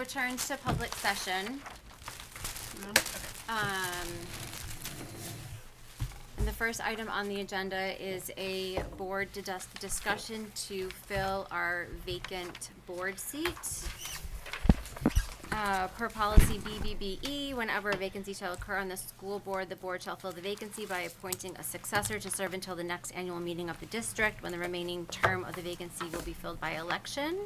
returned to public session. And the first item on the agenda is a board discussion to fill our vacant board seat. Per policy BBBE, whenever a vacancy shall occur on the school board, the board shall fill the vacancy by appointing a successor to serve until the next annual meeting of the district, when the remaining term of the vacancy will be filled by election.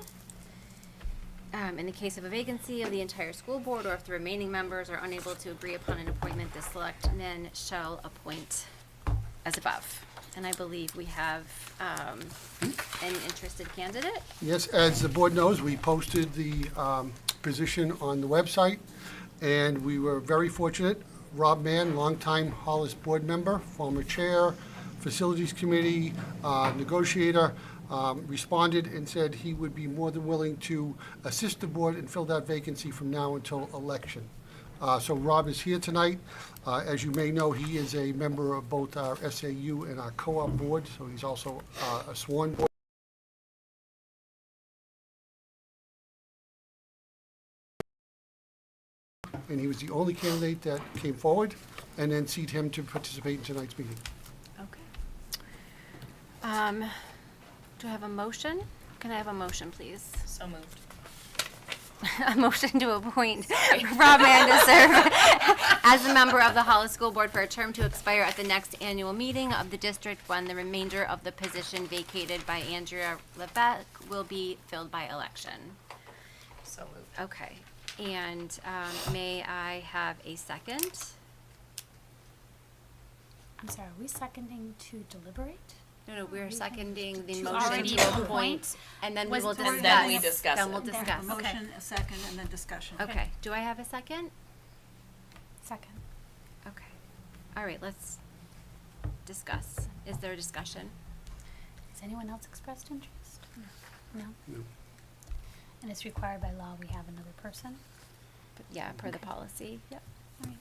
In the case of a vacancy of the entire school board, or if the remaining members are unable to agree upon an appointment, the selectmen shall appoint as above. And I believe we have an interested candidate. Yes, as the board knows, we posted the position on the website, and we were very fortunate. Rob Mann, longtime Hollis board member, former chair, facilities committee, negotiator, responded and said he would be more than willing to assist the board and fill that vacancy from now until election. So Rob is here tonight. As you may know, he is a member of both our SAU and our co-op board, so he's also a sworn board. And he was the only candidate that came forward, and then seat him to participate in tonight's meeting. Okay. Do I have a motion? Can I have a motion, please? So moved. A motion to appoint Rob Mann to serve as a member of the Hollis School Board for a term to expire at the next annual meeting of the district, when the remainder of the position vacated by Andrea Levesque will be filled by election. So moved. Okay. And may I have a second? I'm sorry, are we seconding to deliberate? No, we're seconding the To motion already to appoint? appoint, and then we Was will there- discuss. And then we discuss Then it. we'll There. discuss. Okay. Motion, a second, and then discussion. Okay. Do I have a second? Second. Okay. All right, let's discuss. Is there a discussion? Has anyone else expressed interest? No? No. And it's required by law, we have another person? Yeah, per the Okay. policy. Yep. All right.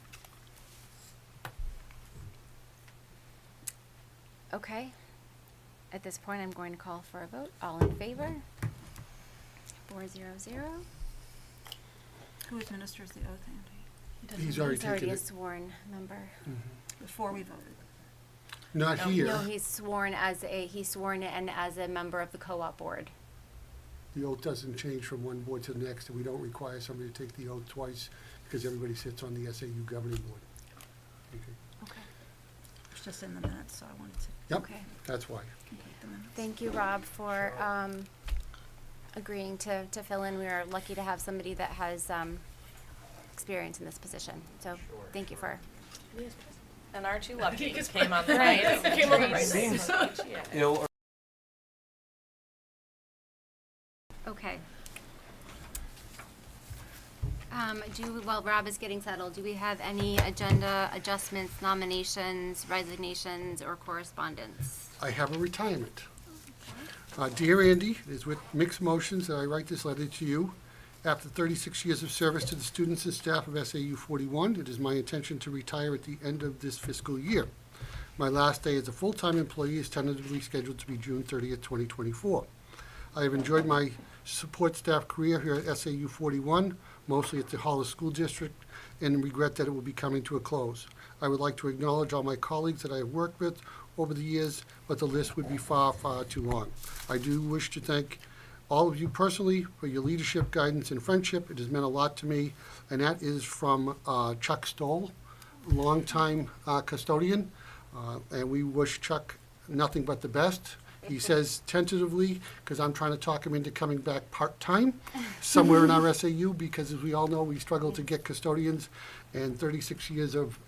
Okay. At this point, I'm going to call for a vote. All in favor? 400. Who administers the oath, Andy? He's already He's already taken a it. sworn member. Before we voted. Not No. here. No, he's sworn in as a member of the co-op board. The oath doesn't change from one board to the next, and we don't require somebody to take the oath twice because everybody sits on the SAU governing board. Okay. Okay. It's just in the minutes, so I wanted to Yep, Okay. that's why. complete the minutes. Thank you, Rob, for agreeing to fill in. We are lucky to have somebody that has experience in this position. So thank you for. And aren't you lucky? He came on the right. Came on the right page. Yeah. Okay. While Rob is getting settled, do we have any agenda adjustments, nominations, resignations, or correspondence? I have a retirement. Dear Andy, it is with mixed emotions that I write this letter to you. After 36 years of service to the students and staff of SAU 41, it is my intention to retire at the end of this fiscal year. My last day as a full-time employee is tentatively scheduled to be June 30th, 2024. I have enjoyed my support staff career here at SAU 41, mostly at the Hollis School District, and regret that it will be coming to a close. I would like to acknowledge all my colleagues that I have worked with over the years, but the list would be far, far too long. I do wish to thank all of you personally for your leadership, guidance, and friendship. It has meant a lot to me, and that is from Chuck Stoll, longtime custodian, and we wish Chuck nothing but the best. He says tentatively, because I'm trying to talk him into coming back part-time somewhere in our SAU, because as we all know, we struggle to get custodians, and 36 years of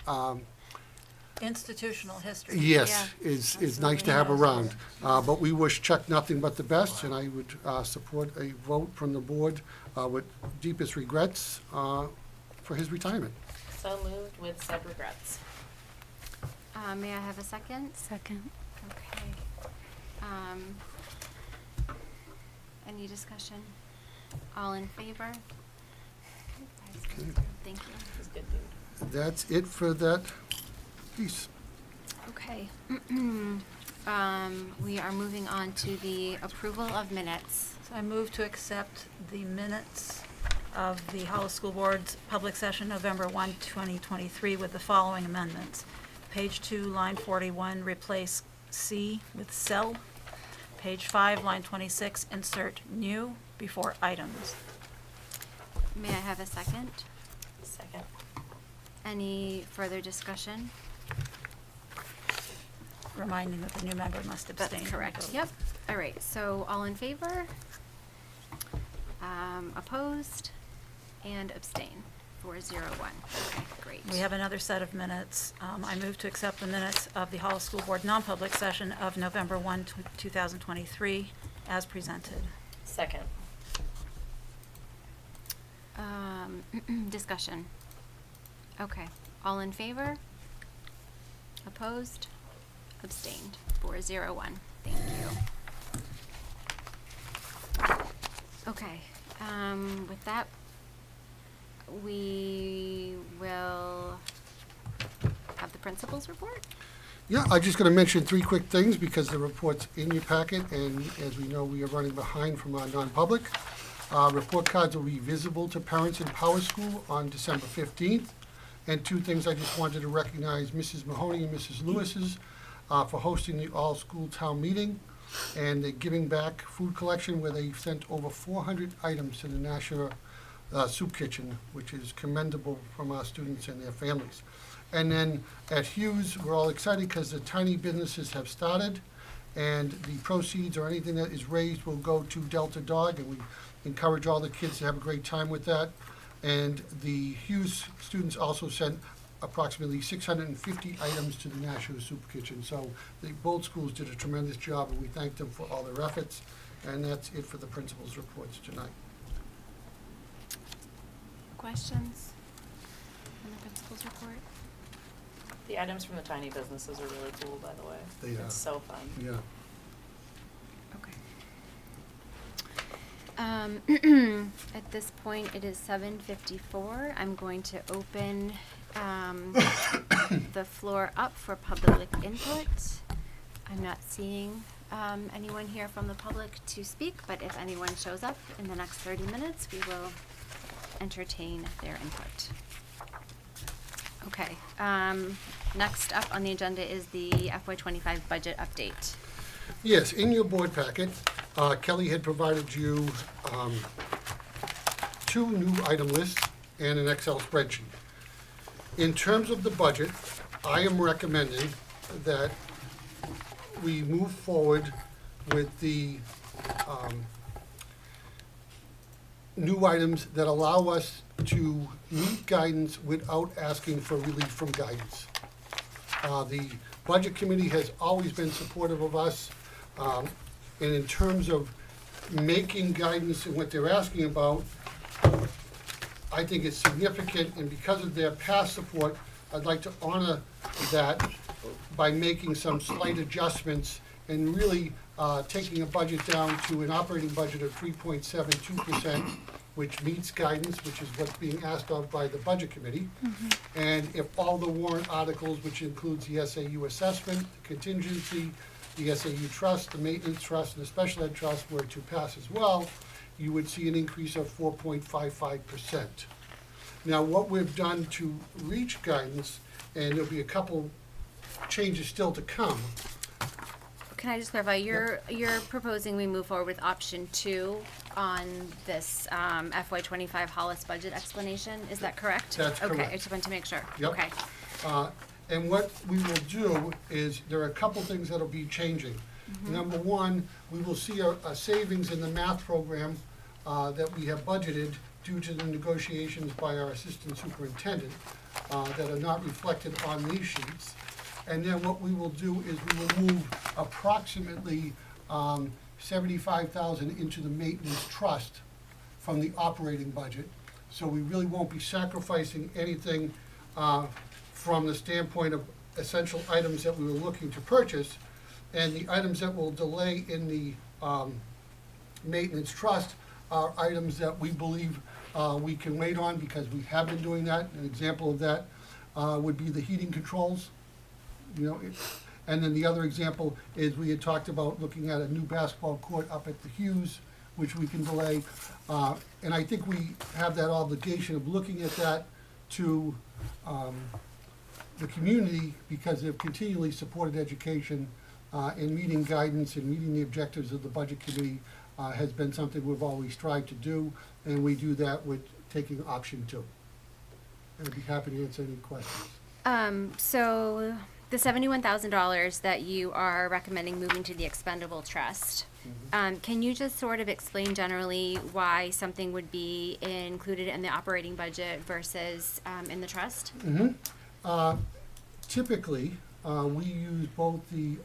Institutional history. yes, is nice to have around. But we wish Chuck nothing but the best, and I would support a vote from the board with deepest regrets for his retirement. So moved with said regrets. May I have a second? Second. Okay. Any discussion? All in favor? Okay. Thank you. He's a good dude. That's it for that piece. Okay. We are moving on to the approval of minutes. So I move to accept the minutes of the Hollis School Board's public session November 1, 2023 with the following amendments. Page 2, line 41, replace C with cell. Page 5, line 26, insert new before items. May I have a second? Second. Any further discussion? Reminding that the new member must abstain. That's from correct, vote. yep. All right, so all in favor? Opposed? And abstain, 401. Okay, great. We have another set of minutes. I move to accept the minutes of the Hollis School Board non-public session of November 1, 2023, as presented. Second. Discussion. Okay, all in favor? Opposed? Abstained, 401. Thank you. Okay, with that, we will have the principal's report. Yeah, I'm just going to mention 3 quick things because the report's in your packet, and as we know, we are running behind from our non-public. Report cards will be visible to parents in Power School on December 15th. And 2 things I just wanted to recognize Mrs. Mahoney and Mrs. Lewis's for hosting the all-school town meeting and the Giving Back food collection where they sent over 400 items to the National Soup Kitchen, which is commendable from our students and their families. And then at Hughes, we're all excited because the tiny businesses have started, and the proceeds or anything that is raised will go to Delta Dog, and we encourage all the kids to have a great time with that. And the Hughes students also sent approximately 650 items to the National Soup Kitchen. So both schools did a tremendous job, and we thank them for all their efforts. And that's it for the principal's reports tonight. Questions on the principal's report? The items from the tiny businesses are really cool, by the way. They are. It's so fun. Yeah. Okay. At this point, it is 7:54. I'm going to open the floor up for public input. I'm not seeing anyone here from the public to speak, but if anyone shows up in the next 30 minutes, we will entertain their input. Okay. Next up on the agenda is the FY25 budget update. Yes, in your board packet, Kelly had provided you 2 new item lists and an Excel spreadsheet. In terms of the budget, I am recommending that we move forward with the new items that allow us to meet guidance without asking for relief from guidance. The Budget Committee has always been supportive of us, and in terms of making guidance and what they're asking about, I think it's significant, and because of their past support, I'd like to honor that by making some slight adjustments and really taking a budget down to an operating budget of 3.72%, which meets guidance, which is what's being asked of by the Budget Committee. And if all the warrant articles, which includes the SAU assessment, the contingency, the SAU trust, the maintenance trust, and the special ed trust were to pass as well, you would see an increase of 4.55%. Now, what we've done to reach guidance, and there'll be a couple changes still to come. Can I just clarify, you're proposing we move forward with option 2 on this FY25 Hollis budget explanation, is that correct? That's Okay, I correct. just wanted to make sure. Yep. Okay, And what we will do is, there are a couple things that'll be changing. Number 1, we will see a savings in the math program that we have budgeted due to the negotiations by our assistant superintendent that are not reflected on these sheets. And then what we will do is we will move approximately $75,000 into the maintenance trust from the operating budget. So we really won't be sacrificing anything from the standpoint of essential items that we were looking to purchase. And the items that will delay in the maintenance trust are items that we believe we can wait on because we have been doing that. An example of that would be the heating controls. You know, and then the other example is we had talked about looking at a new basketball court up at the Hughes which we can delay. And I think we have that obligation of looking at that to the community, because they've continually supported education, and meeting guidance and meeting the objectives of the Budget Committee has been something we've always strived to do, and we do that with taking option 2. And I'd be happy to answer any questions. So the $71,000 that you are recommending moving to the expendable trust, can you just sort of explain generally why something would be included in the operating budget versus in the trust? Typically, we use both the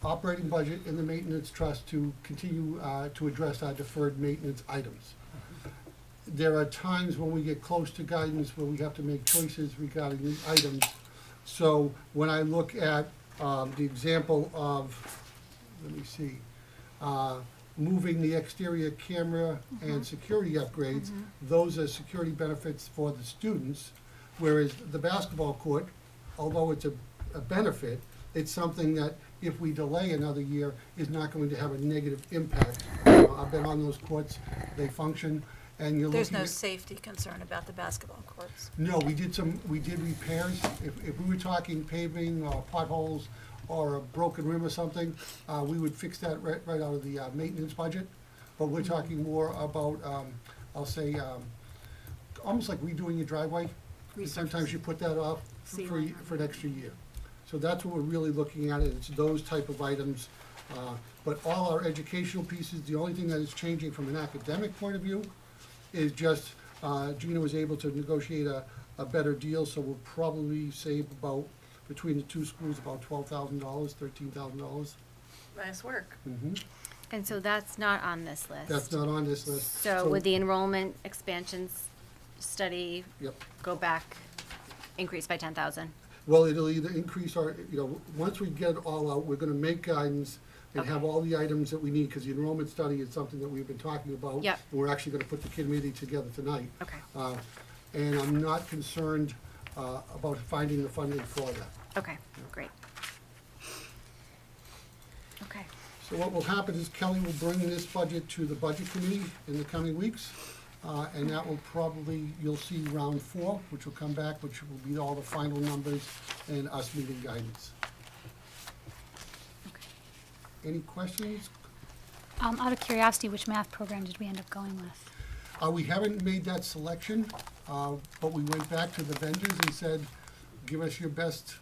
operating budget and the maintenance trust to continue to address our deferred maintenance items. There are times when we get close to guidance where we have to make choices regarding the items. So when I look at the example of, let me see, moving the exterior camera and security upgrades, those are security benefits for the students, whereas the basketball court, although it's a benefit, it's something that if we delay another year is not going to have a negative impact. I've been on those courts, they function, and you're There's looking no at. safety concern about the basketball courts. No, we did repairs. If we were talking paving or potholes or a broken rim or something, we would fix that right out of the maintenance budget. But we're talking more about, I'll say, almost like redoing your driveway. And sometimes you put that off for an extra year. So that's what we're really looking at, it's those type of items. But all our educational pieces, the only thing that is changing from an academic point of view is just Gina was able to negotiate a better deal, so we'll probably save about, between the two schools, about $12,000, $13,000. Nice work. And so that's not on this list. That's not on this list. So would the enrollment expansions study Yep. go back, increase by 10,000? Well, it'll either increase our, once we get it all out, we're gonna make guidance and have all the items that we need, because the enrollment study is something that we've been talking about. Yep. And we're actually gonna put the committee together tonight. Okay. And I'm not concerned about finding the funding for that. Okay, great. Okay. So what will happen is Kelly will bring this budget to the Budget Committee in the coming weeks. And that will probably, you'll see round 4, which will come back, which will be all the final numbers and us meeting guidance. Any questions? Out of curiosity, which math program did we end up going with? We haven't made that selection, but we went back to the vendors and said, give us your best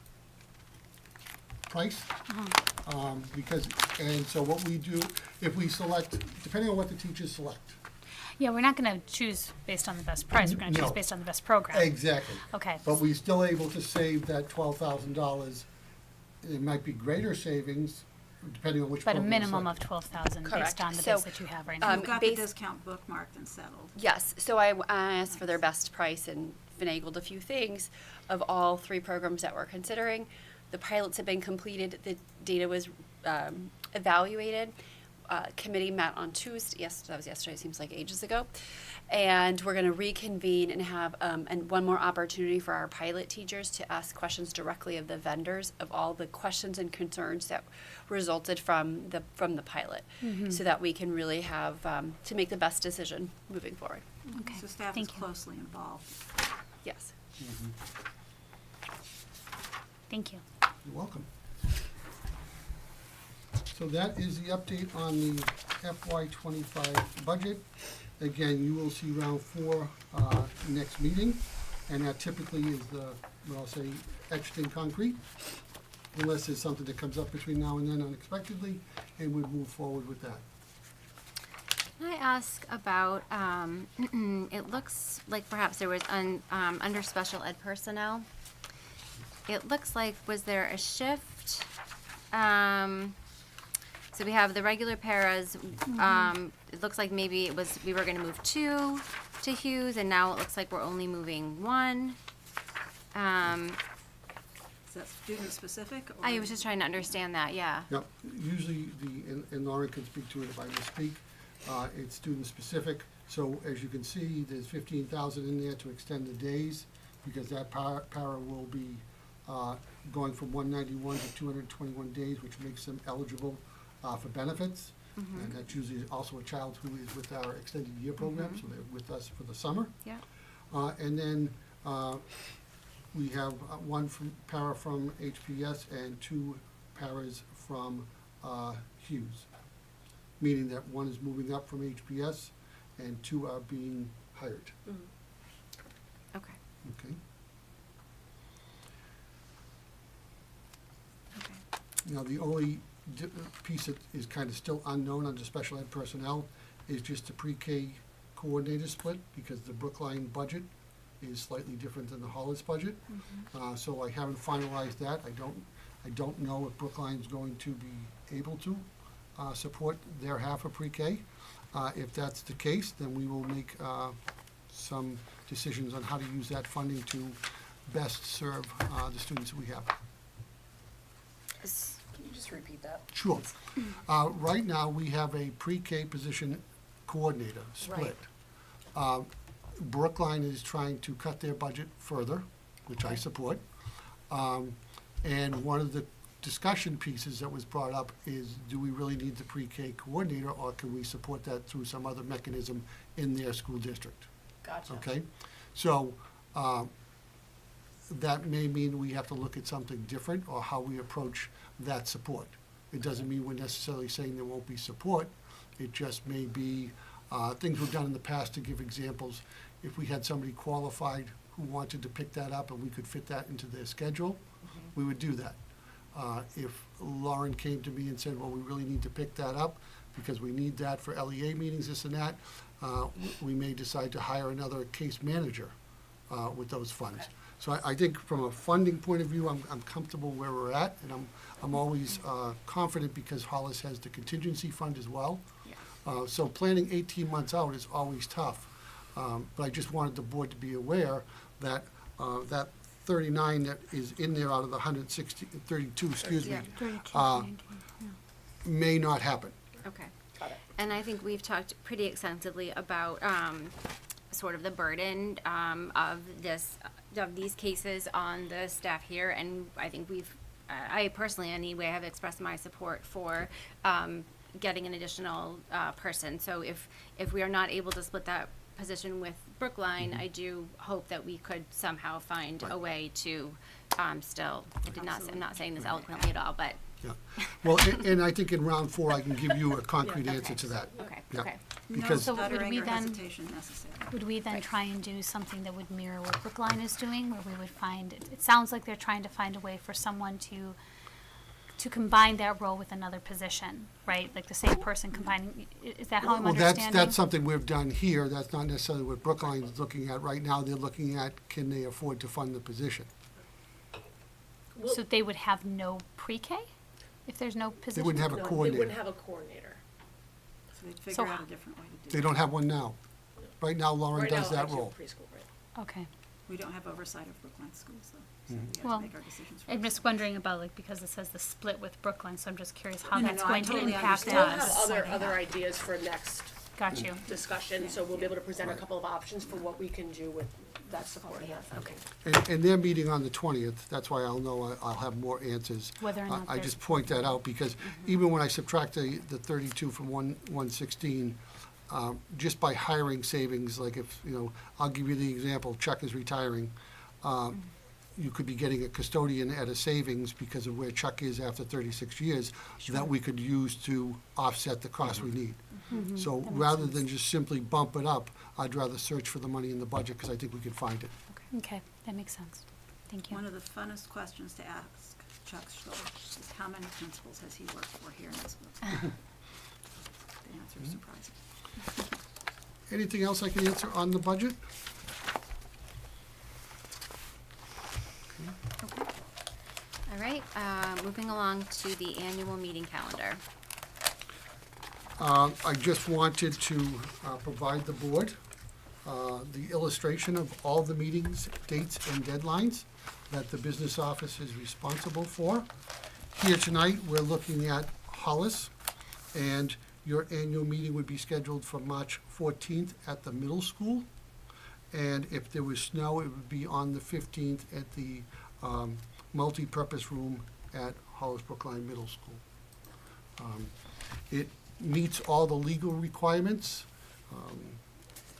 price. Because, and so what we do, if we select, depending on what the teachers select. Yeah, we're not gonna choose based on the best price, we're gonna choose No. based on the best program. Exactly. Okay. But we're still able to save that $12,000. It might be greater savings, depending on which But a program. minimum of 12,000 Correct. based on the So, bids that you have right now. You've got the base- discount bookmarked and settled. Yes, so I asked for their best price and finagled a few things of all 3 programs that we're considering. The pilots have been completed, the data was evaluated. Committee met on Tuesday, yes, that was yesterday, it seems like ages ago. And we're gonna reconvene and have, and one more opportunity for our pilot teachers to ask questions directly of the vendors of all the questions and concerns that resulted from the pilot. So that we can really have, to make the best decision moving forward. Okay, So staff is thank you. closely involved. Yes. Thank you. You're welcome. So that is the update on the FY25 budget. Again, you will see round 4 next meeting, and that typically is the, what I'll say, etched in concrete, unless there's something that comes up between now and then unexpectedly, and we'll move forward with that. Can I ask about, it looks like perhaps there was under special ed personnel, it looks like, was there a shift? So we have the regular paras, it looks like maybe it was, we were gonna move 2 to Hughes, and now it looks like we're only moving 1. Is that student specific? Or I was just trying to understand that, yeah. Now, usually and Lauren can speak to it if I misspeak, it's student-specific. So as you can see, there's 15,000 in there to extend the days, because that para will be going from 191 to 221 days, which makes them eligible for benefits. And that's usually also a child who is with our extended year program, so they're with us for the summer. Yeah. And then we have one para from HPS and 2 paras from Hughes, meaning that one is moving up from HPS and 2 are being hired. Okay. Okay. Okay. Now, the only piece that is kind of still unknown under special ed personnel is just the pre-K coordinator split, because the Brookline budget is slightly different than the Hollis budget. So I haven't finalized that. I don't know if Brookline's going to be able to support their half of pre-K. If that's the case, then we will make some decisions on how to use that funding to best serve the students that we have. Can you just repeat that? Sure. Right now, we have a pre-K position coordinator split. Brookline is trying to cut their budget further, which I support. And one of the discussion pieces that was brought up is, do we really need the pre-K coordinator, or can we support that through some other mechanism in their school district? Gotcha. Okay? So, that may mean we have to look at something different, or how we approach that support. It doesn't mean we're necessarily saying there won't be support. It just may be things we've done in the past. To give examples, if we had somebody qualified who wanted to pick that up and we could fit that into their schedule, we would do that. If Lauren came to me and said, well, we really need to pick that up because we need that for LEA meetings, this and that, we may decide to hire another case manager with those funds. So I think from a funding point of view, I'm comfortable where we're at, and I'm always confident because Hollis has the contingency fund as well. So planning 18 months out is always tough. But I just wanted the board to be aware that that 39 that is in there out of the 32, excuse me, 32, may not happen. Okay. Got it. And I think we've talked pretty extensively about sort of the burden of these cases on the staff here, and I think I personally anyway have expressed my support for getting an additional person. So if we are not able to split that position with Brookline, I do hope that we could somehow find a way to still, I'm not saying this eloquently at all, but. Yeah. Well, and I think in round 4, I can give you a concrete answer to that. Okay, Yeah. okay. Because So would stuttering we or then- hesitation necessary. Would we then try and do something that would mirror what Brookline is doing, where we would find, it sounds like they're trying to find a way for someone to combine that role with another position, right? Like the same person combining, is that how I'm Well, understanding? that's something we've done here. That's not necessarily what Brookline is looking at. Right now, they're looking at, can they afford to fund the position? So they would have no pre-K if there's no position? They wouldn't have a No, they coordinator. wouldn't have a coordinator. So they'd figure So out ho- a different way to They do it. don't have one now. Right now, Lauren Right does now, that actually, role. preschool, right. Okay. We don't have oversight of Brookline schools, though, so Mm-hmm. we have Well, to make our decisions first. I'm just wondering about, like, because it says the split with Brookline, so I'm just curious how No, that's no, I going to totally impact We'll understand. have us. other ideas for next Got you. discussion, so we'll be able to present a Right. couple of options for what we can do with that support here. Okay. And they're meeting on the 20th. That's why I'll know, I'll have more answers. Whether or not I there's- just point that out because even when I subtract the 32 from 116, just by hiring savings, like if, I'll give you the example, Chuck is retiring. You could be getting a custodian at a savings because of where Chuck is after 36 years that we could use to offset the cost we need. So rather than just simply bump it up, I'd rather search for the money in the budget because I think we can find it. Okay, that makes sense. Thank you. One of the funnest questions to ask Chuck Stoll is how many principals has he worked for here in Nisbet? The answer is surprising. Anything else I can answer on the budget? All right, moving along to the annual meeting calendar. I just wanted to provide the board the illustration of all the meetings, dates, and deadlines that the business office is responsible for. Here tonight, we're looking at Hollis, and your annual meeting would be scheduled for March 14th at the middle school. And if there was snow, it would be on the 15th at the multi-purpose room at Hollis Brookline Middle School. It meets all the legal requirements.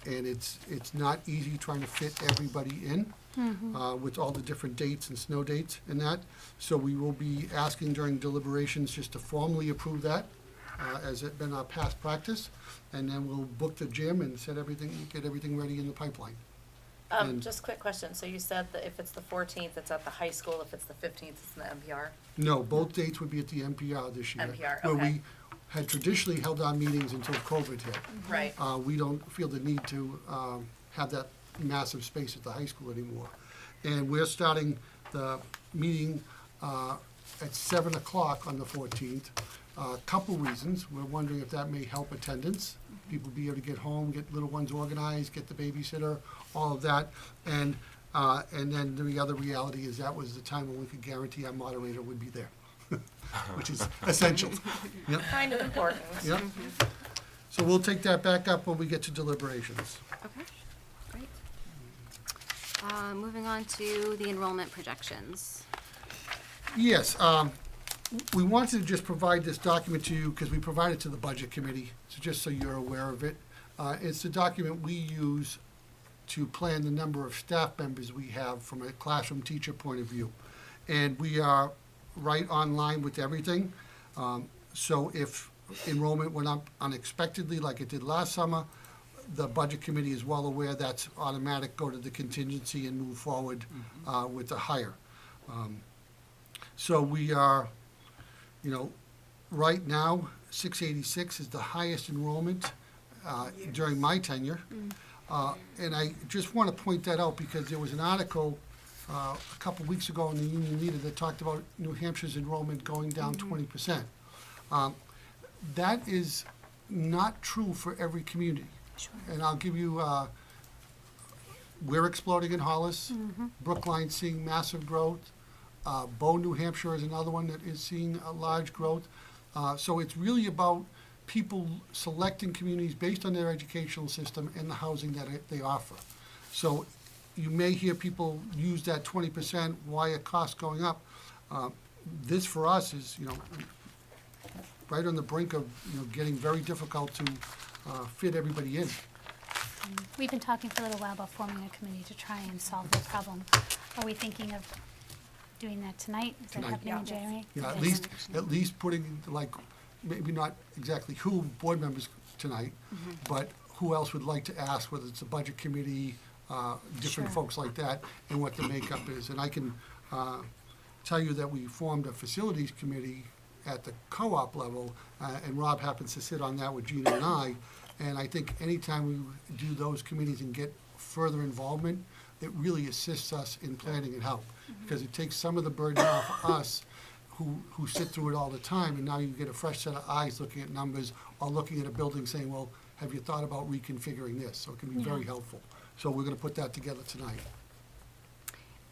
And it's not easy trying to fit everybody in with all the different dates and snow dates and that. So we will be asking during deliberations just to formally approve that, as it's been our past practice. And then we'll book the gym and get everything ready in the pipeline. And- Just a quick question. So you said that if it's the 14th, it's at the high school. If it's the 15th, it's in the NPR? No, both dates would be at the NPR this year. NPR, Where okay. we had traditionally held our meetings until COVID hit. Right. We don't feel the need to have that massive space at the high school anymore. And we're starting the meeting at 7 o'clock on the 14th. Couple reasons. We're wondering if that may help attendance. People be able to get home, get little ones organized, get the babysitter, all of that. And then the other reality is that was the time when we could guarantee our moderator would be there, which is essential. Yep. Kind of important. Yep. So we'll take that back up when we get to deliberations. Okay, great. Moving on to the enrollment projections. Yes, we wanted to just provide this document to you because we provided it to the Budget Committee, so just so you're aware of it. It's the document we use to plan the number of staff members we have from a classroom teacher point of view. And we are right on line with everything. So if enrollment went up unexpectedly like it did last summer, the Budget Committee is well aware that's automatic, go to the contingency and move forward with the hire. So we are, right now, 686 is the highest enrollment during my tenure. And I just want to point that out because there was an article a couple weeks ago in the Union Leader that talked about New Hampshire's enrollment going down 20%. That is not true for every community. And I'll give you, we're exploding in Hollis. Brookline's seeing massive growth. Bow, New Hampshire is another one that is seeing a large growth. So it's really about people selecting communities based on their educational system and the housing that they offer. So you may hear people use that 20%, why are costs going up? This for us is, right on the brink of, getting very difficult to fit everybody in. We've been talking for a little while about forming a committee to try and solve the problem. Are we thinking of doing that tonight? Is that Tonight. happening in January? Yeah, at Okay. least putting, maybe not exactly who board members tonight, but who else would like to ask, whether it's a budget committee, different Sure. folks like that, and what the makeup is. And I can tell you that we formed a facilities committee at the co-op level, and Rob happens to sit on that with Gina and I. And I think anytime we do those committees and get further involvement, it really assists us in planning and help. Because it takes some of the burden off us who sit through it all the time, and now you get a fresh set of eyes looking at numbers or looking at a building saying, well, have you thought about reconfiguring this? So it can be very helpful. So we're gonna put that together tonight.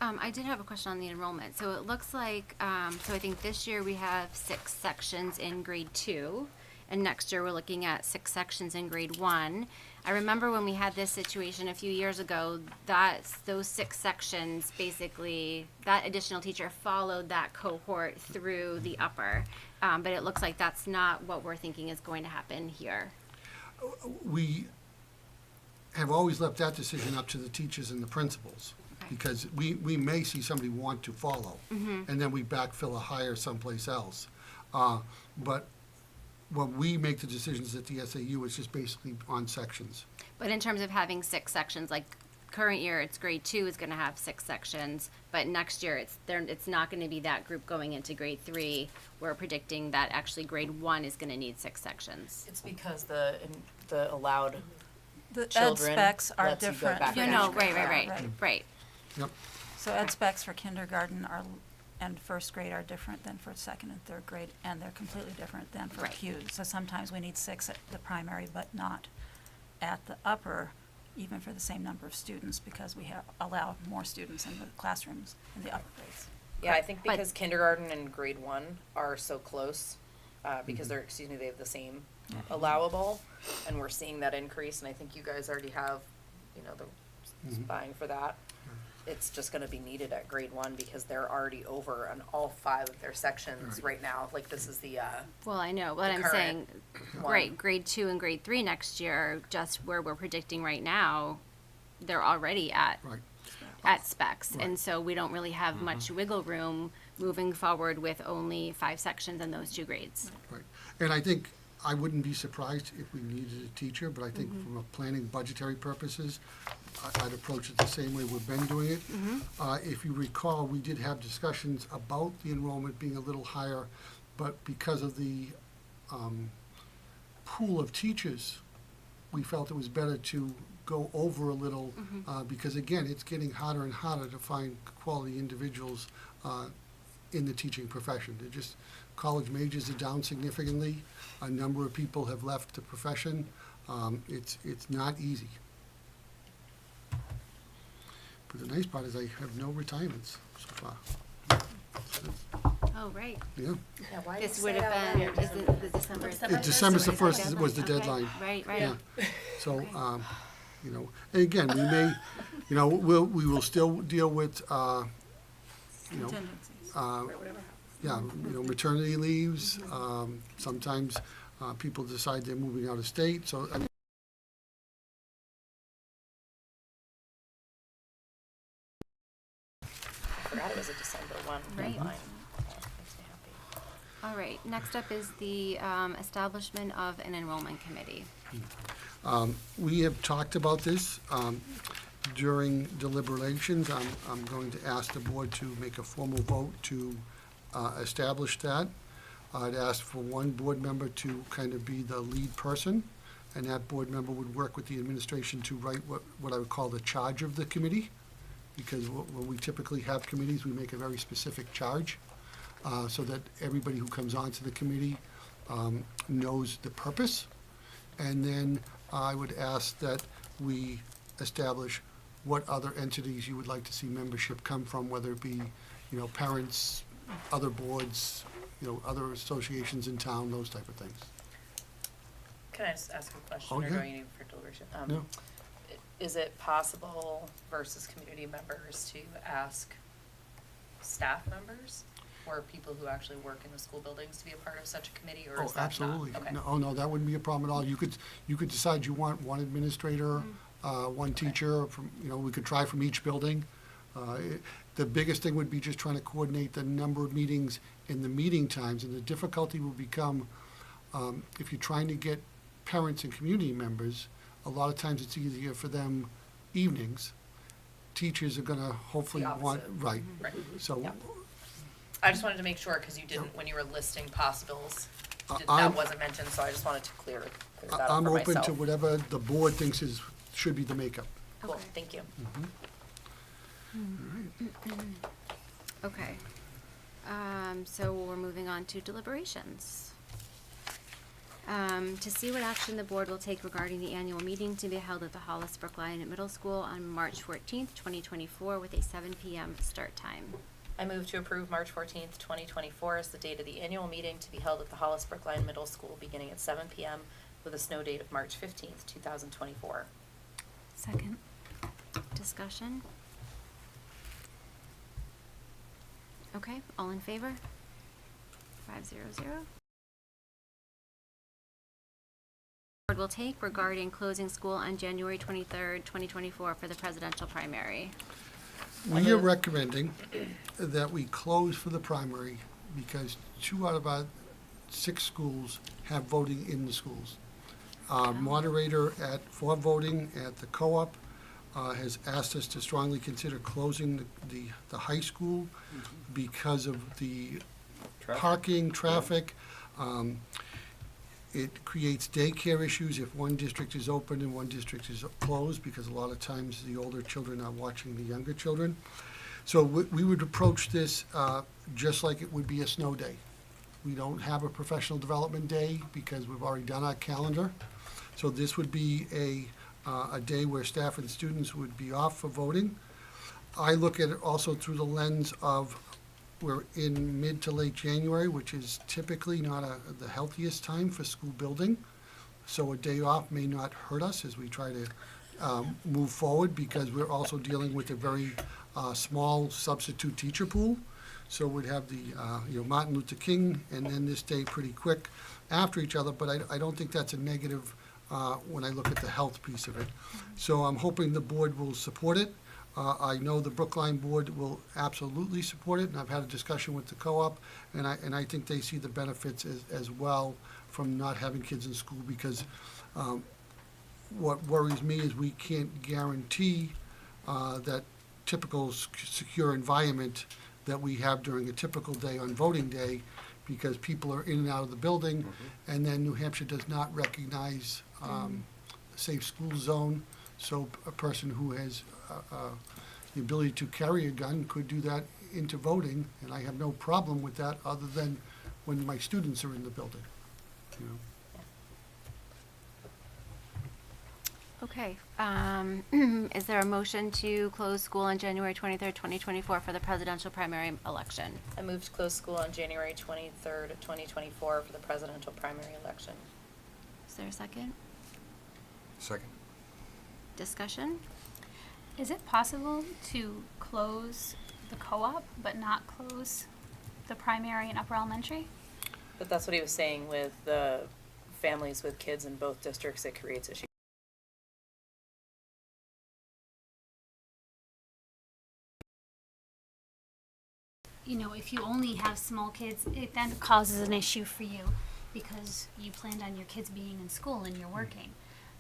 I did have a question on the enrollment. So it looks like, so I think this year we have 6 sections in grade 2, and next year we're looking at 6 sections in grade 1. I remember when we had this situation a few years ago, those 6 sections, basically, that additional teacher followed that cohort through the upper. But it looks like that's not what we're thinking is going to happen here. We have always left that decision up to the teachers and the principals, because we may see somebody want to follow, and then we backfill a hire someplace else. But when we make the decisions at the SAU, it's just basically on sections. But in terms of having 6 sections, like current year, it's grade 2 is going to have 6 sections, but next year it's not going to be that group going into grade 3. We're predicting that actually grade 1 is going to need 6 sections. It's because the allowed The ed children specs are lets you go different. back No, in. no, right, Right. right. Yep. So ed specs for kindergarten and first grade are different than for second and third grade, and they're completely different than for Right. Q. So sometimes we need 6 at the primary, but not at the upper, even for the same number of students, because we allow more students in the classrooms in the upper grades. Yeah, I think But- because kindergarten and grade 1 are so close, because they have the same allowable, and we're seeing that increase, and I think you guys already have, the buying for that. it's just gonna be needed at grade one because they're already over on all 5 of their sections right now. Like, this is the, Well, I know, but The I'm current saying, one. right, grade 2 and grade 3 next year, just where we're predicting right now, they're already Right. at specs. Right. And so we don't really have much wiggle room moving forward with only 5 sections in those 2 grades. Right. And I think, I wouldn't be surprised if we needed a teacher, but I think from a planning budgetary purposes, I'd approach it the same way we've been doing it. If you recall, we did have discussions about the enrollment being a little higher, but because of the pool of teachers, we felt it was better to go over a little, because again, it's getting harder and harder to find quality individuals in the teaching profession. They're just, college majors are down significantly. A number of people have left the profession. It's not easy. But the nice part is I have no retirements so far. Oh, right. Yeah. yeah, why This would have been, isn't the December? December's the first Deadline. was the Okay. deadline. Right, right. Yeah. So, you know, and again, we may, you know, we will still deal with, you know, Contingencies. yeah, you know, maternity leaves. Sometimes people decide they're moving out of state, so, I mean, I forgot it was a December 1 Right. deadline. Makes me happy. All right, next up is the establishment of an enrollment committee. we have talked about this during deliberations. I'm going to ask the board to make a formal vote to establish that. I'd ask for one board member to kind of be the lead person, and that board member would work with the administration to write what I would call the charge of the committee, because when we typically have committees, we make a very specific charge, so that everybody who comes onto the committee knows the purpose. And then I would ask that we establish what other entities you would like to see membership come from, whether it be, you know, parents, other boards, you know, other associations in town, those type of things. Can I just ask a question, Oh, or yeah. do you need for deliberation? No. Is it possible versus community members to ask staff members or people who actually work in the school buildings to be a part of such a committee, or Oh, is that not? absolutely. Okay. No, oh, no, that wouldn't be a problem at all. You could decide you want one administrator, one teacher, from, you know, we could try from each building. The biggest thing would be just trying to coordinate the number of meetings in the meeting times, and the difficulty will become, if you're trying to get parents and community members, a lot of times it's easier for them evenings. Teachers are gonna hopefully The want, opposite. right, Right. so. Yeah. I just wanted to make sure, because you didn't, when you were listing possibles, I'm- that wasn't mentioned, so I just wanted to clear that up for I'm myself. open to whatever the board thinks should be the makeup. Cool, Okay. thank you. Okay. So we're moving on to deliberations. To see what action the board will take regarding the annual meeting to be held at the Hollis Brookline Middle School on March 14th, 2024, with a 7 p.m. start time. I move to approve March 14th, 2024 as the date of the annual meeting to be held at the Hollis Brookline Middle School beginning at 7 p.m. with a snow date of March 15th, 2024. Second. Discussion? Okay, all in favor? 500. Board will take regarding closing school on January 23rd, 2024 for the presidential primary. We are recommending that we close for the primary because 2 out of our 6 schools have voting in the schools. Our moderator for voting at the co-op has asked us to strongly consider closing the high school because of the parking, traffic. It creates daycare issues if one district is open and one district is closed, because a lot of times the older children are watching the younger children. So we would approach this just like it would be a snow day. We don't have a professional development day because we've already done our calendar. So this would be a day where staff and students would be off for voting. I look at it also through the lens of we're in mid to late January, which is typically not the healthiest time for school building. So a day off may not hurt us as we try to move forward, because we're also dealing with a very small substitute teacher pool. So we'd have the, Martin Luther King and then this day pretty quick after each other, but I don't think that's a negative when I look at the health piece of it. So I'm hoping the board will support it. I know the Brookline board will absolutely support it, and I've had a discussion with the co-op, and I think they see the benefits as well from not having kids in school, because what worries me is we can't guarantee that typical secure environment that we have during a typical day on voting day, because people are in and out of the building, and then New Hampshire does not recognize safe school zone, so a person who has the ability to carry a gun could do that into voting, and I have no problem with that, other than when my students are in the building, you know. Okay, is there a motion to close school on January 23rd, 2024 for the presidential primary election? I moved to close school on January 23rd, 2024 for the presidential primary election. Is there a second? Second. Discussion? Is it possible to close the co-op but not close the primary and upper elementary? But that's what he was saying with the families with kids in both districts, it creates issues. You know, if you only have small kids, it then causes an issue for you because you planned on your kids being in school and you're working.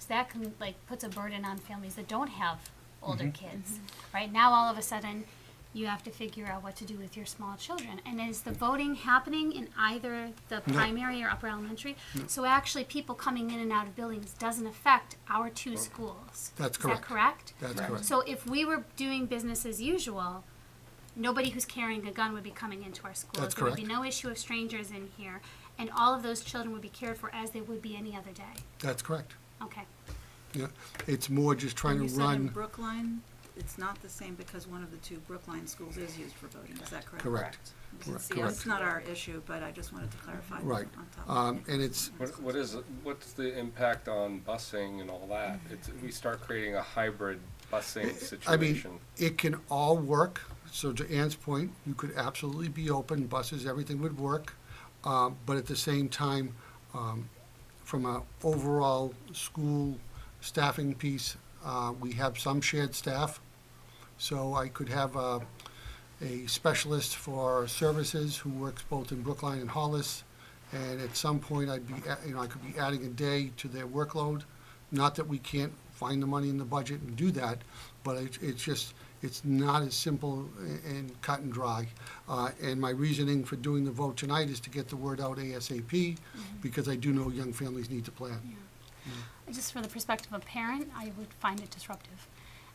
So that can, puts a burden on families that don't have older kids. Right now, all of a sudden, you have to figure out what to do with your small children. And is the voting happening in either the primary or upper elementary? So actually, people coming in and out of buildings doesn't affect our two schools. That's Is correct. that correct? That's correct. So if we were doing business as usual, nobody who's carrying a gun would be coming into our schools. That's There would be correct. no issue of strangers in here, and all of those children would be cared for as they would be any other day. That's correct. Okay. Yeah, it's more just trying And to you said in run. Brookline, it's not the same because one of the two Brookline schools is used for voting, is that correct? Correct. Correct. It's not our issue, but I just wanted to clarify that Right. on top of it. And it's, What's the impact on busing and all that? We start creating a hybrid busing I mean, situation. it can all work. So to Ann's point, you could absolutely be open, buses, everything would work. But at the same time, from a overall school staffing piece, we have some shared staff. So I could have a specialist for services who works both in Brookline and Hollis. And at some point, I could be adding a day to their workload. Not that we can't find the money in the budget and do that, but it's not as simple and cut and dry. And my reasoning for doing the vote tonight is to get the word out ASAP, because I do know young families need to plan. Just from the perspective of a parent, I would find it disruptive.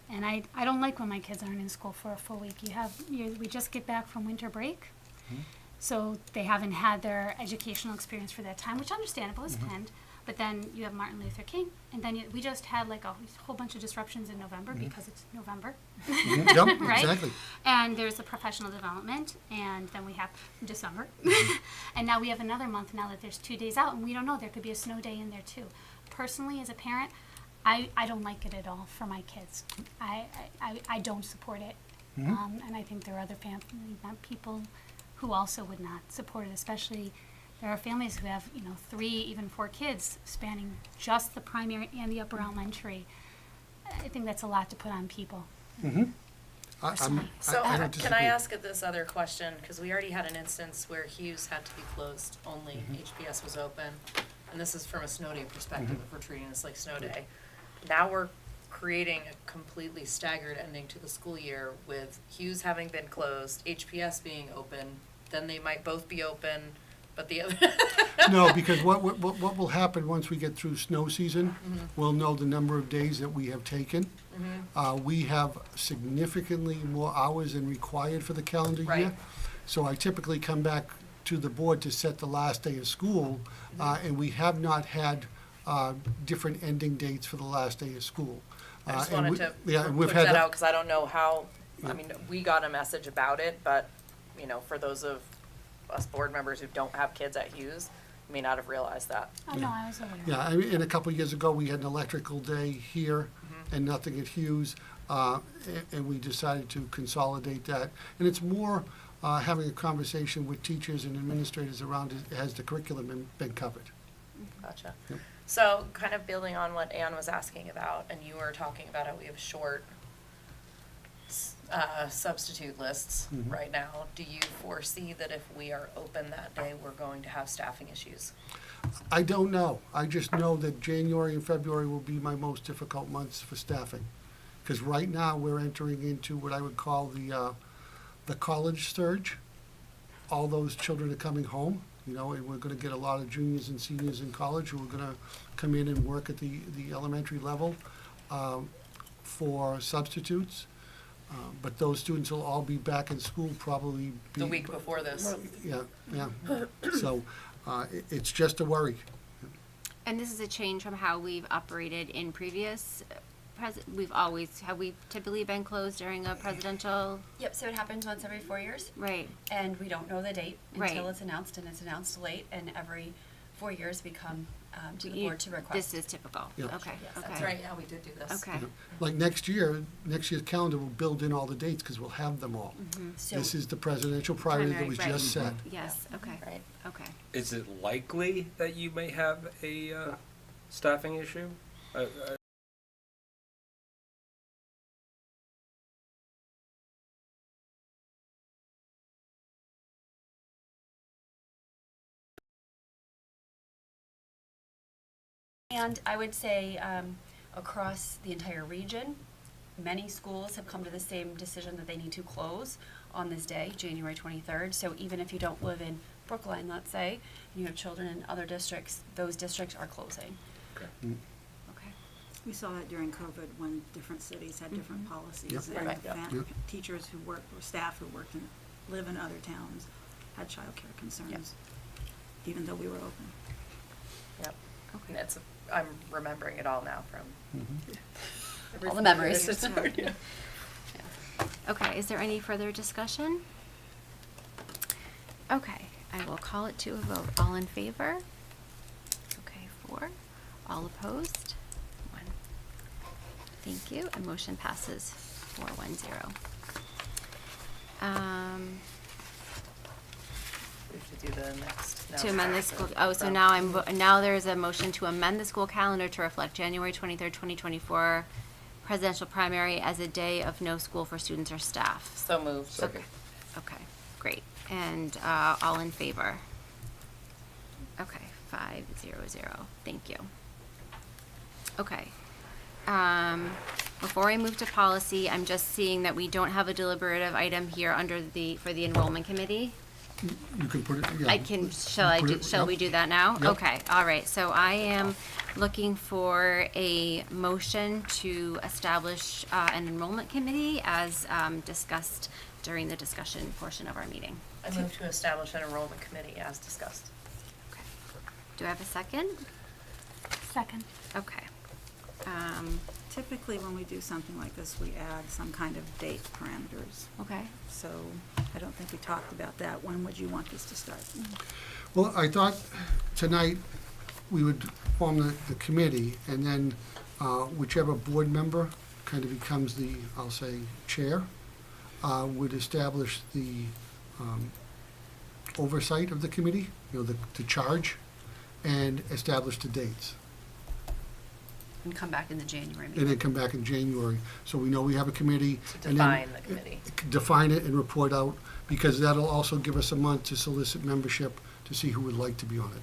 And I don't like when my kids aren't in school for a full week. We just get back from winter break, so they haven't had their educational experience for that time, which understandable is planned. But then you have Martin Luther King, and then we just had a whole bunch of disruptions in November because it's November. Yep, Right? exactly. And there's the professional development, and then we have December. And now we have another month now that there's 2 days out, and we don't know, there could be a snow day in there too. Personally, as a parent, I don't like it at all for my kids. I don't support it. And I think there are other people who also would not support it, especially there are families who have, 3, even 4 kids spanning just the primary and the upper elementary. I think that's a lot to put on people. Personally. So I don't can disagree. I ask this other question? Because we already had an instance where Hughes had to be closed, only HPS was open. And this is from a snow day perspective, if we're treating this like snow day. Now we're creating a completely staggered ending to the school year with Hughes having been closed, HPS being open, then they might both be open, but the other. No, because what will happen once we get through snow season, we'll know the number of days that we have taken. We have significantly more hours than required for the calendar year. Right. So I typically come back to the board to set the last day of school, and we have not had different ending dates for the last day of school. I just And wanted we- to yeah, and we've put had that out, because I don't know how, I mean, we got a message about it, but, for those of us board members who don't have kids at Hughes, may not have realized that. Oh, no, I was aware. Yeah, I mean, and a couple of years ago, we had an electrical day here, and nothing at Hughes. And we decided to consolidate that. And it's more having a conversation with teachers and administrators around it, has the curriculum been covered. Gotcha. Yep. So kind of building on what Anne was asking about, and you were talking about how we have short substitute lists Mhm. right now. Do you foresee that if we are open that day, we're going to have staffing issues? I don't know. I just know that January and February will be my most difficult months for staffing. Because right now, we're entering into what I would call the college surge. All those children are coming home, and we're gonna get a lot of juniors and seniors in college who are gonna come in and work at the elementary level for substitutes. But those students will all be back in school probably. The week before this? Yeah. So, it's just a worry. And this is a change from how we've operated in previous have we typically been closed during a presidential? Yep, so it happens once every 4 years, Right. and we don't know the date Right. until it's announced, and it's announced late, and every 4 years we come to the You- board to request. This is typical. Yeah. Okay, Yes, okay. That's right, yeah, we did do this. Okay. Like next year's calendar will build in all the dates because we'll have them all. So This is the presidential priority that Primary, was right. just set. Yes, okay, Right. okay. Is it likely that you may have a staffing issue? And I would say across the entire region, many schools have come to the same decision that they need to close on this day, January 23rd. So even if you don't live in Brookline, let's say, and you have children in other districts, those districts are closing. Okay. Okay. We saw that during COVID when different cities had different policies. Yep. And Right, yeah. Yep. teachers who worked, or staff who worked and live in other towns had childcare concerns, even though we were open. Yep. Okay. I'm remembering it all now from. All the memories. It's hard, yeah. Okay, is there any further discussion? Okay, I will call it to a vote. All in favor? Okay, 4. All opposed? 1. Thank you, and motion passes 410. We have to do the next. To amend the school, so So- now there is a motion to amend the school calendar to reflect January 23rd, 2024 presidential primary as a day of no school for students or staff. So moved. Second. Okay, great. And all in favor? Okay, 500. Thank you. Okay. Before I move to policy, I'm just seeing that we don't have a deliberative item here for the enrollment committee. You can put it, yeah. I can, shall we Yep. do that now? Yep. Okay, all right, so I am looking for a motion to establish an enrollment committee as discussed during the discussion portion of our meeting. I move to establish an enrollment committee as discussed. Okay. Do I have a second? Second. Okay. Typically, when we do something like this, we add some kind of date parameters. Okay. So I don't think we talked about that. When would you want this to start? Well, I thought tonight we would form the committee, and then whichever board member kind of becomes the, I'll say, chair, would establish the oversight of the committee, the charge, and establish the dates. And come back in the January And meeting. then come back in January, so we know we have a committee. To and then define the committee. Define it and report out, because that'll also give us a month to solicit membership to see who would like to be on it.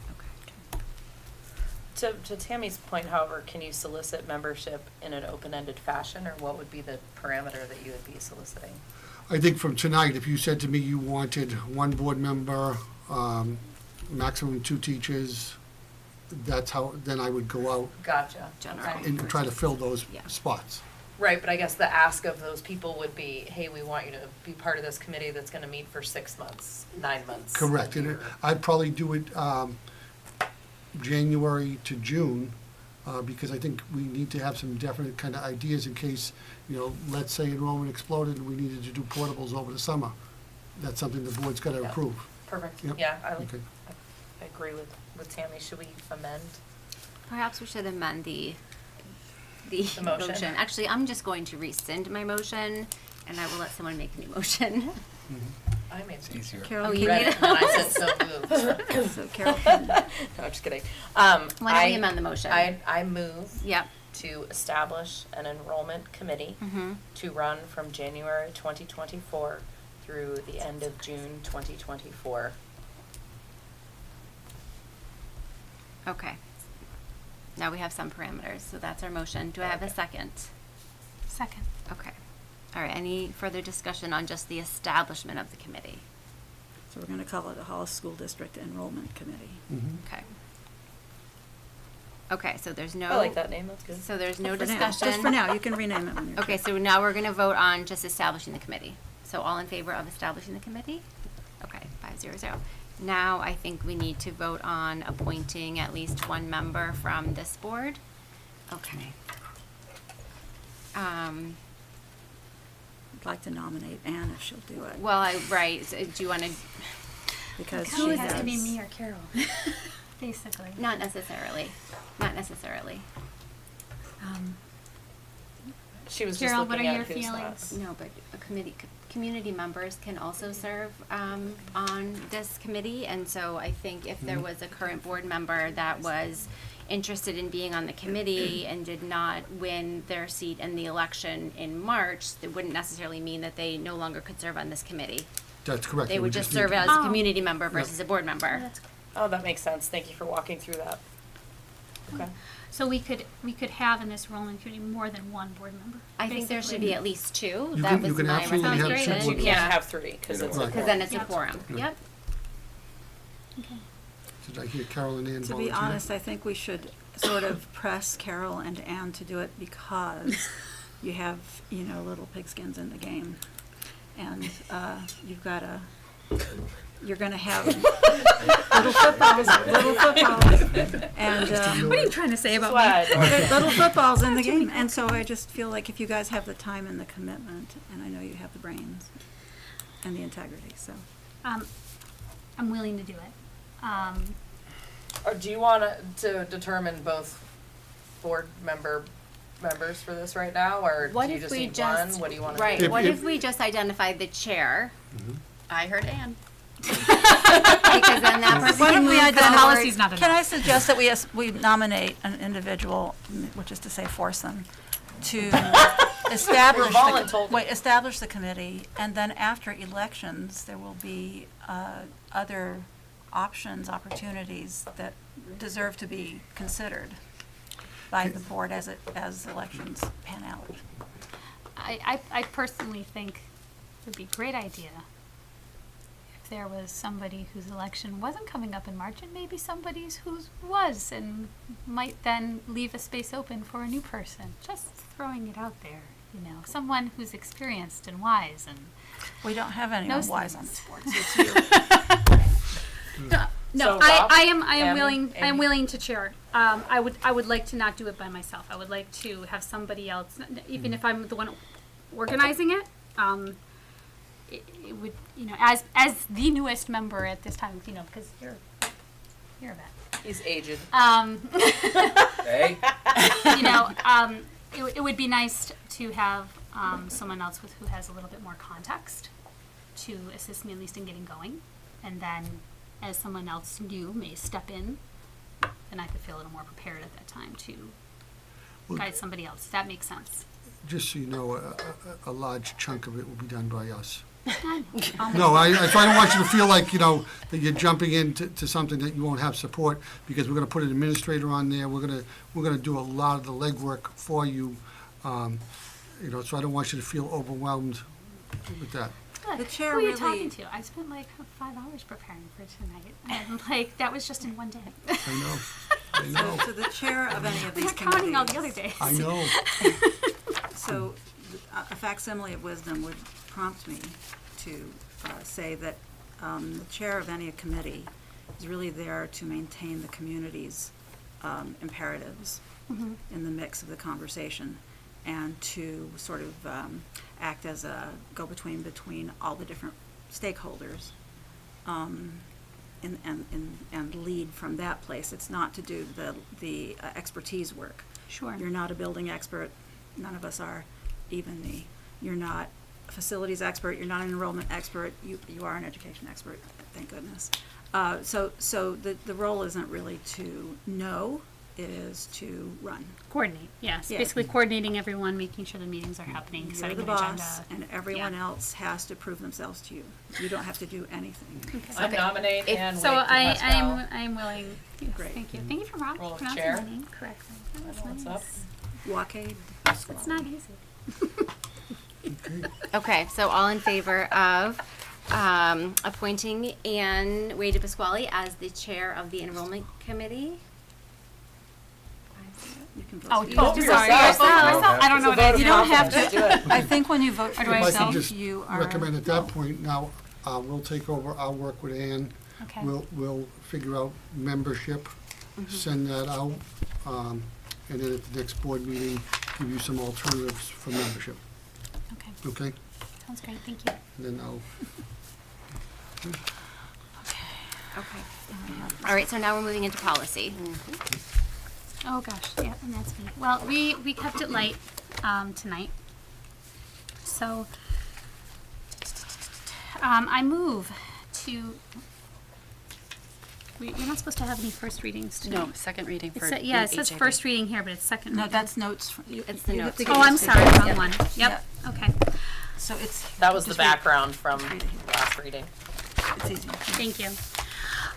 To Tammy's point, however, can you solicit membership in an open-ended fashion, or what would be the parameter that you would be soliciting? I think from tonight, if you said to me you wanted one board member, maximum 2 teachers, that's how, then I would go out Gotcha. General. Okay. and try to fill those Yeah. spots. Right, but I guess the ask of those people would be, hey, we want you to be part of this committee that's gonna meet for 6 months, 9 months. Correct, a and year. I'd probably do it January to June, because I think we need to have some definite kind of ideas in case, let's say enrollment exploded and we needed to do portables over the summer. That's something the board's got to Yeah. approve. Perfect, Yep. yeah, Okay. I agree with Tammy. Should we amend? Perhaps we should amend the the The motion. Actually, I'm just going to rescind my motion, and I will let someone make a new motion. I made some. Easier. Carol, Oh, can you Read need it, and then I said so moved. so Carol can, No, I'm just kidding. Why don't we amend the motion? I move Yep. to establish an enrollment committee Mm-hmm. to run from January 2024 through the end of June 2024. Okay. Now we have some parameters, so that's our motion. Do I have a Okay. second? Second. Okay. All right, any further discussion on just the establishment of the committee? so we're gonna call it the Hollis School District Enrollment Committee. Okay. Okay, so there's no. I like that name, that's good. So there's no For now, discussion? just for now, you can rename it when you're. Okay, so now we're gonna vote on just establishing the committee. So all in favor of establishing the committee? Okay, 500. Now I think we need to vote on appointing at least one member from this board. Okay. I'd like to nominate Anne if she'll do it, Well, right, so do you wanna, because Who she has has. to be me or Carol? Basically. not necessarily, not necessarily. She was just Carol, what looking are at your who's not. feelings? No, but a community members can also serve on this committee, and so I think if there was a current board member that was interested in being on the committee and did not win their seat in the election in March, that wouldn't necessarily mean that they no longer could serve on this committee. That's correct. They We would just need serve to- as a Oh. community member versus a board member. Oh, that makes sense. Thank you for walking through that. Okay. So we could have in this enrollment committee more than one board member? I think there should basically. be at least two. You That can- was you can my absolutely have two recommendation. You board can't Yeah. have three, because You it's don't a want- Because then it's a Yeah. quorum. Right. Yep. Okay. Did I hear Carol and Ann To volunteer? be honest, I think we should sort of press Carol and Anne to do it because you have, little pigskins in the game. And you've got you're gonna have little footballs, and, What are you trying to say about That's me? why I don't- there are little footballs in the game. And so I just feel like if you guys have the time and the commitment, and I know you have the brains and the integrity, so. I'm willing to do it. Or do you want to determine both board members for this right now, or do What you if just we need just, one? What do you want to right, do? what If- if we just identified the chair? I heard Anne. Because then that person Why can don't we move identify- forward. Policy's not Can enough. I suggest that we nominate an individual, which is to say force them, to establish establish the committee, and then after elections, there will be other opportunities that deserve to be considered by the board as elections pan out. I personally think it would be a great idea if there was somebody whose election wasn't coming up in March and maybe somebody's whose was and might then leave a space open for a new person. Just throwing it out there, someone who's experienced and wise and We don't have anyone knows wise on things. this board, so it's you. No, So, Rob, I am Amy, willing. I'm Amy? willing to chair. I would like to not do it by myself. I would like to have somebody else, even if I'm the one organizing it. It would, as the newest member at this time, because you're a vet. He's aged. Hey, It would be nice to have someone else who has a little bit more context to assist me at least in getting going, and then as someone else new may step in, then I could feel a little more prepared at that time to Well- guide somebody else. That makes sense. Just so you know, a large chunk of it will be done by us. I'll No, I don't want you to feel like, that you're jumping into something that you won't have support, because we're gonna put an administrator on there, we're gonna do a lot of the legwork for you, so I don't want you to feel overwhelmed with that. The chair Who are you really- talking to? I spent like 5 hours preparing for tonight, and that was just in one day. I know, So the chair of any of We're these not counting all the committees- other days. I know. So a facsimile of wisdom would prompt me to say that the chair of any committee is really there to maintain the community's imperatives in the mix of the conversation, and to sort of act as a go-between between all the different stakeholders, and lead from that place. It's not to do the expertise work. Sure. You're not a building expert, none of us are, even me. You're not a facilities expert, you're not an enrollment expert, you are an education expert, thank goodness. So the role isn't really to know, it is to run. Coordinate, yes. Yeah. Basically coordinating everyone, making sure the meetings are happening, You're setting the an boss, agenda. and everyone Yeah. else has to prove themselves to you. You don't have to do anything. I nominate If- and wait So for Pascal. I'm willing, yes, Great. thank you. Thank you for Role of pronouncing chair. my name correctly. I That know was what's up. nice. Wake. It's not easy. Okay, so all in favor of appointing Ann Wade Pasquale as the chair of the enrollment committee? You can vote. Oh, for vote for sorry, yourself. I don't know what I You did. don't have to, I think when you vote for Or do I If I could yourself, just you are. recommend at that point, now, we'll take over, I'll work with Ann. Okay. We'll figure out membership, send that out, and then at the next board meeting, give you some alternatives for membership, Okay, okay? sounds great, thank you. And then I'll, Okay. All right, so now we're moving into policy. Oh, gosh, yeah, and that's me. Well, we kept it light, tonight. So, I move to, you're not supposed to have any first readings tonight. No, second reading for. Yeah, it says HAB. first reading here, but it's second. No, reading. that's notes. It's the notes. Oh, I'm sorry, wrong one. Yep, okay, So it's. That was the just read- background from read it here. last reading. It's easy. thank you.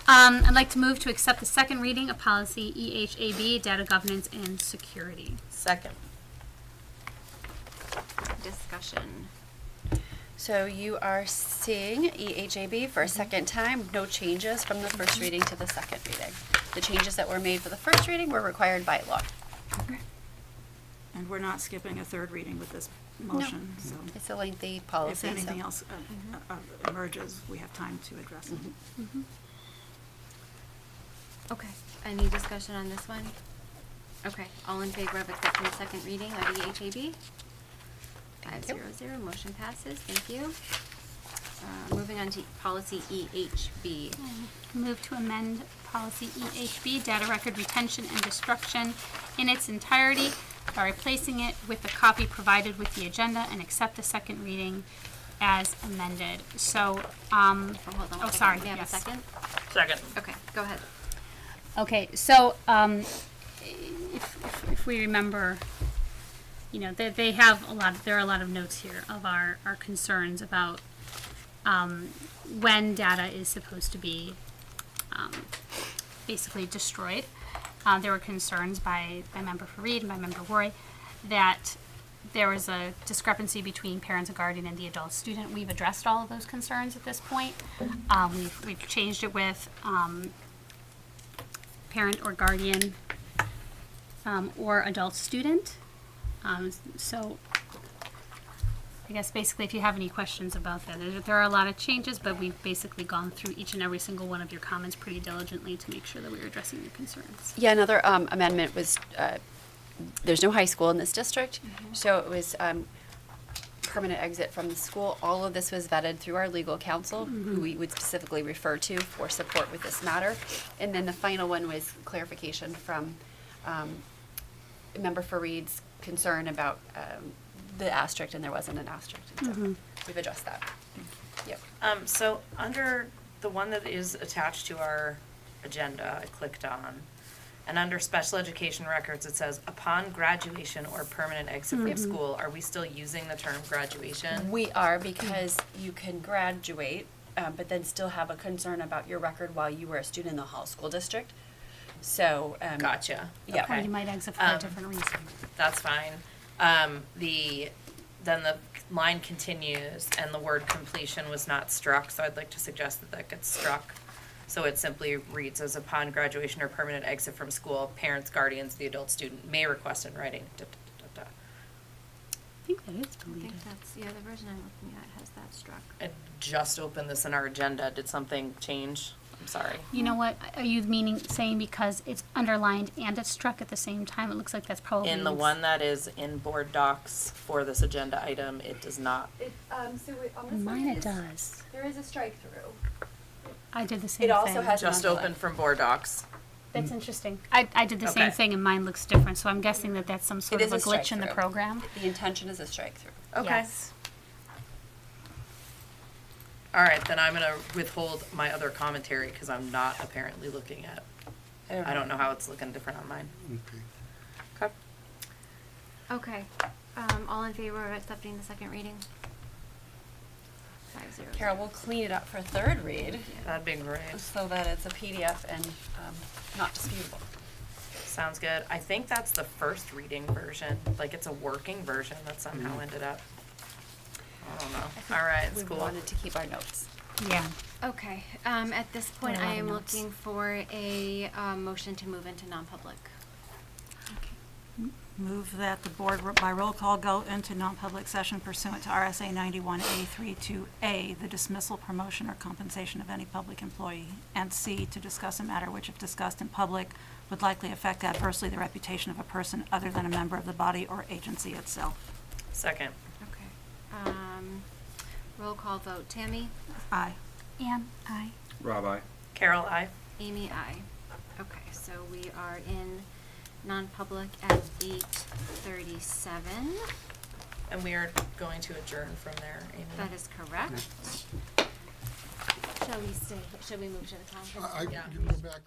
I'd like to move to accept the second reading of policy EHAB, data governance and security. Second. Discussion. So you are seeing EHAB for a second time, no changes from the first reading to the second reading. The changes that were made for the first reading were required by law. And we're not skipping a third reading with this motion, so It's a lengthy if policy, anything so. else emerges, we have time to address it. Okay, any discussion on this one? Okay, all in favor of accepting the second reading of EHAB? 500, motion passes, thank you. Moving on to policy EHB. Move to amend policy EHB, data record retention and destruction in its entirety by replacing it with the copy provided with the agenda and accept the second reading as amended. So, Hold on one oh, second. sorry, May I have a yes. second? Second. Okay, go ahead. Okay, so, if we remember, you know, they have there are a lot of notes here of our concerns about, when data is supposed to be, basically destroyed. There were concerns by Member Fareed and by Member Roy that there was a discrepancy between parents and guardian and the adult student. We've addressed all of those concerns at this point. We've changed it with, parent or guardian, or adult student. So I guess basically if you have any questions about that, there are a lot of changes, but we've basically gone through each and every single one of your comments pretty diligently to make sure that we were addressing your concerns. Yeah, another amendment was, there's no high school in this district, so it was permanent exit from the school. All of this was vetted through our legal counsel, who we would specifically refer to for support with this matter. And then the final one was clarification from Member Fareed's concern about the asterisk, and there wasn't an asterisk. And so we've addressed that. Yep. So under the one that is attached to our agenda, I clicked on, and under special education records, it says upon graduation or permanent exit from school. Are we still using the term graduation? We are, because you can graduate, but then still have a concern about your record while you were a student in the Hall School District. So, Gotcha. Yeah. Or you might exit for a different reason. That's fine. Then the line continues and the word completion was not struck, so I'd like to suggest that that gets struck. So it simply reads as upon graduation or permanent exit from school, parents, guardians, the adult student may request in writing. I think that is I deleted. think that's, yeah, the version I'm looking at has that struck. I just opened this in our agenda. Did something change? I'm sorry. You know what, are you saying because it's underlined and it's struck at the same time? It looks like that's probably. In the one that is in board docs for this agenda item, it does not. on Mine it does. There is a strike through. I did the same thing. It also has Just an opened from board docs. That's interesting. I did the same Okay. thing and mine looks different, so I'm guessing that that's some sort It of is a a glitch in the strike-through. program. The intention is a strike through. Okay. Yes. All right, then I'm gonna withhold my other commentary because I'm not apparently looking at, I don't know how it's looking different on mine. Okay. Okay. Okay, all in favor of accepting the second reading? 5-0. Carol, we'll clean it up for third read That'd be great. so that it's a PDF and not disputable. Sounds good. I think that's the first reading version, like it's a working version that somehow ended up. I don't know. All right, it's We cool. wanted to keep our notes. Yeah. Okay, at this point, Got a lot I of am notes. looking for a, motion to move into non-public. Move that the board by roll call go into non-public session pursuant to RSA 91A 32A, the dismissal, promotion, or compensation of any public employee, and C, to discuss a matter which, if discussed in public, would likely affect adversely the reputation of a person other than a member of the body or agency itself. Second. Okay. Roll call vote. Tammy? Aye. Anne, I. Rob, I. Carol, I. Amy, aye. Okay, so we are in non-public at 8:37. And we are going to adjourn from there, Amy. That is correct. Shall we move to the conference? I, Yeah. you can go back.